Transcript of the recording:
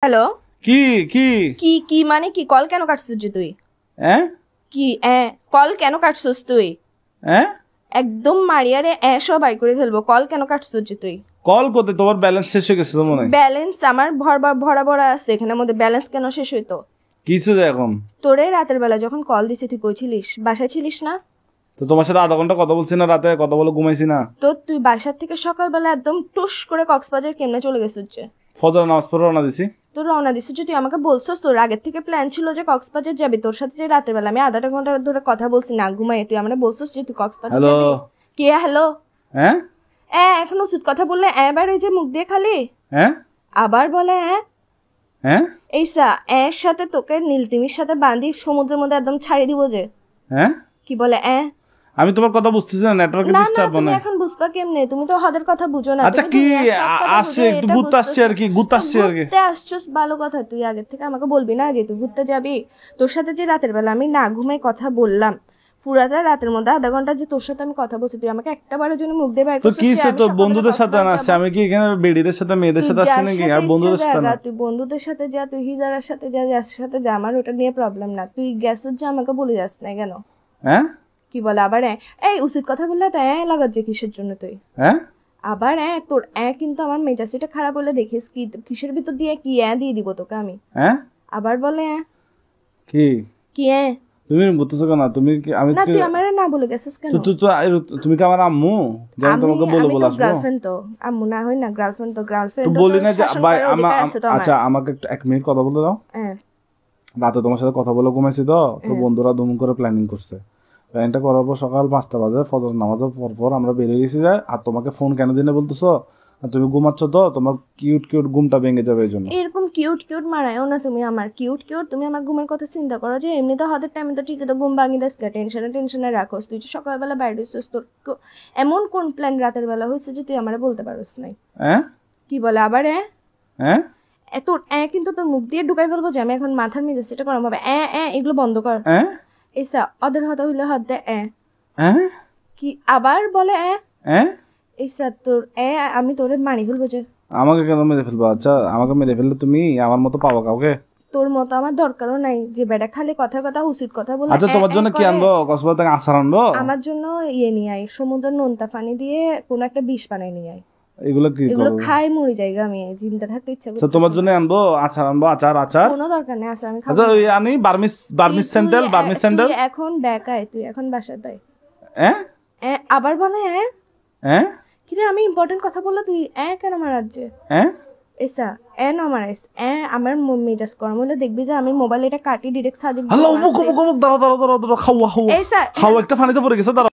Hello কি কি কি কি মানে কি কল কেন কাটছিস যে তুই হ্যাঁ কি কল কেন কাটছিস তুই হ্যাঁ একদম মারিয়ারে সব বাই করে ফেলবো কল কেন কাটছিস যে তুই কল করতে তোমার ব্যালেন্স শেষ হয়ে গেছে তো মনে হয় ব্যালেন্স আমার ভরা ভরা আছে এখানের মধ্যে ব্যালেন্স কেন শেষ হইতো কিছু যে এখন তোরে রাতের বেলা যখন কল দিছি তুই কইছিলিস বাসায় ছিলিস না তো তোমার সাথে আধা ঘন্টা কথা বলছি না রাতে কথা বলে ঘুমাইছি না তো তুই বাসার থেকে সকালবেলা একদম টুস করে কক্সবাজার কেমনে চলে গেছিস যে ফজর নামাজ পড়ে রওনা দিছি তোর রওনা দিছিস যে তুই আমাকে বলছিস তোর আগের থেকে প্ল্যান ছিল যে কক্সবাজার যাবি তোর সাথে যে রাতের বেলা আমি আধা ঘন্টা ধরে কথা বলছি না ঘুমাই তুই আমাকে বলছিস যে তুই কক্সবাজার হ্যালো যাবি কে হ্যালো হ্যাঁ এখন উচিত কথা বললে এবার ওই যে মুখ দিয়ে খালি হ্যাঁ আবার বলে হ্যাঁ এইসা এর সাথে তোকে নীলতিমির সাথে বাঁধি সমুদ্রের মধ্যে একদম ছাড়ি দিব যে হ্যাঁ কি বলে আমি তোমার কথা বুঝতেছি না নেটওয়ার্কে না না ডিস্টার্ব তুমি মানে এখন বুঝবা কেমনে তুমি তো হাদের কথা বুঝো না আচ্ছা তুমি কি দুনিয়ার সব কথা আসছে বুঝো, একটু এটা ঘুরতে আসছে আর কি ঘুরতে আসছে আর কি ঘুরতে আসছস ভালো কথা তুই আগের থেকে আমাকে বলবি না যে তুই ঘুরতে যাবি তোর সাথে যে রাতের বেলা আমি না ঘুমাই কথা বললাম পুরাটা রাতের মধ্যে আধা ঘন্টা যে তোর সাথে আমি কথা বলছি তুই আমাকে একটা বারের জন্য মুখ দিয়ে বাইর তো করছিস কি যে সে আমি তো সকালে বন্ধুদের সাথে কক্সবাজার না যাবো। আসছে আমি কি এখানে বেডিদের সাথে মেয়েদের সাথে আসছি যার নাকি সাথে আর বন্ধুদের ইচ্ছা সাথে না জায়গা, তুই বন্ধুদের সাথে যা তুই হিজারার সাথে যা যার সাথে যা আমার ওটা নিয়ে প্রবলেম না তুই গ্যাসের যে আমাকে বলে যাস না কেন হ্যাঁ কি বলে আবার এই উচিত কথা বললে তো লাগার যে কিসের জন্য তুই হ্যাঁ আবার তোর কিন্তু আমার মেজাজটা খারাপ হলে দেখিস কি কিসের ভিতর দিয়ে কি দিয়ে দিব তোকে আমি হ্যাঁ আবার বলে কি কি তুমি বুঝতেছো কেন তুমি কি আমি না তুই আমারে না বলে গেছিস কেন তুমি কি আমার আম্মু যেন তোমাকে বলে বলে আসবো গার্লফ্রেন্ড তো আম্মু না হয় না গার্লফ্রেন্ড তো গার্লফ্রেন্ড তো বলি না যে ভাই আচ্ছা আমাকে একটু 1 মিনিট কথা বলতে দাও রাতে তোমার সাথে কথা বলে ঘুমাইছি তো বন্ধুরা দুম করে প্ল্যানিং করছে প্ল্যানিংটা করার পর সকাল 5টা বাজে ফজর নামাজের পর আমরা বেরিয়ে গেছি যায় আর তোমাকে ফোন কেন দিনে বলতেছো তুমি ঘুমাচ্ছ তো তোমার কিউট কিউট ঘুমটা ভেঙে যাবে এই জন্য এরকম কিউট কিউট মারায়ও না তুমি আমার কিউট কিউট তুমি আমার ঘুমের কথা চিন্তা করো যে এমনি তো হাতের টাইমে তো ঠিকই তো ঘুম ভাঙি দেস টেনশনে রাখোস তুই যে সকালবেলা বাইরে হইছিস তোর এমন কোন প্ল্যান রাতের বেলা হয়েছে যে তুই আমারে বলতে পারোস নাই কি বলে আবার তোর কিন্তু তোর মুখ দিয়ে ঢুকাই ফেলবো যে আমি এখন মাথার মেজাজ সেটা করাম হবে এগুলো বন্ধ কর এসা ওদের হাতে হইলে হাত দে কি আবার বলে এসা তোর আমি তোরে মারি ফেলবো যে আমাকে কেন মেরে ফেলবো আচ্ছা আমাকে মেরে ফেললে তুমি আমার মতো পাবো কাউকে তোর মতো আমার দরকারও নাই যে বেটা খালি কথা উচিত কথা বলে আচ্ছা তোমার জন্য কি আনবো কক্সবাজার থেকে আচার আনবো আমার জন্য নিয়ে আয় সমুদ্রের নোনতা পানি দিয়ে কোন একটা বিষ বানাই নিয়ে আয় এগুলো কি এগুলো খাই মরি জায়গা আমি চিন্তা থাকতে ইচ্ছা করছে তোমার জন্য আনবো আচার কোনো দরকার নেই আচ্ছা আমি আচ্ছা ওই আনি বার্মিস স্যান্ডেল তুই এখন বেকায় তুই এখন বাসায় তাই আবার বলে কি রে আমি ইম্পর্টেন্ট কথা বললে তুই কেন মারার যে এসা না মারাইস আমার মেজাজ গরম হলে দেখবি যে আমি মোবাইল এটা কাটি ডিরেক্ট সাজে দাঁড়াও খাওয়া একটা পানিতে পড়ে গেছে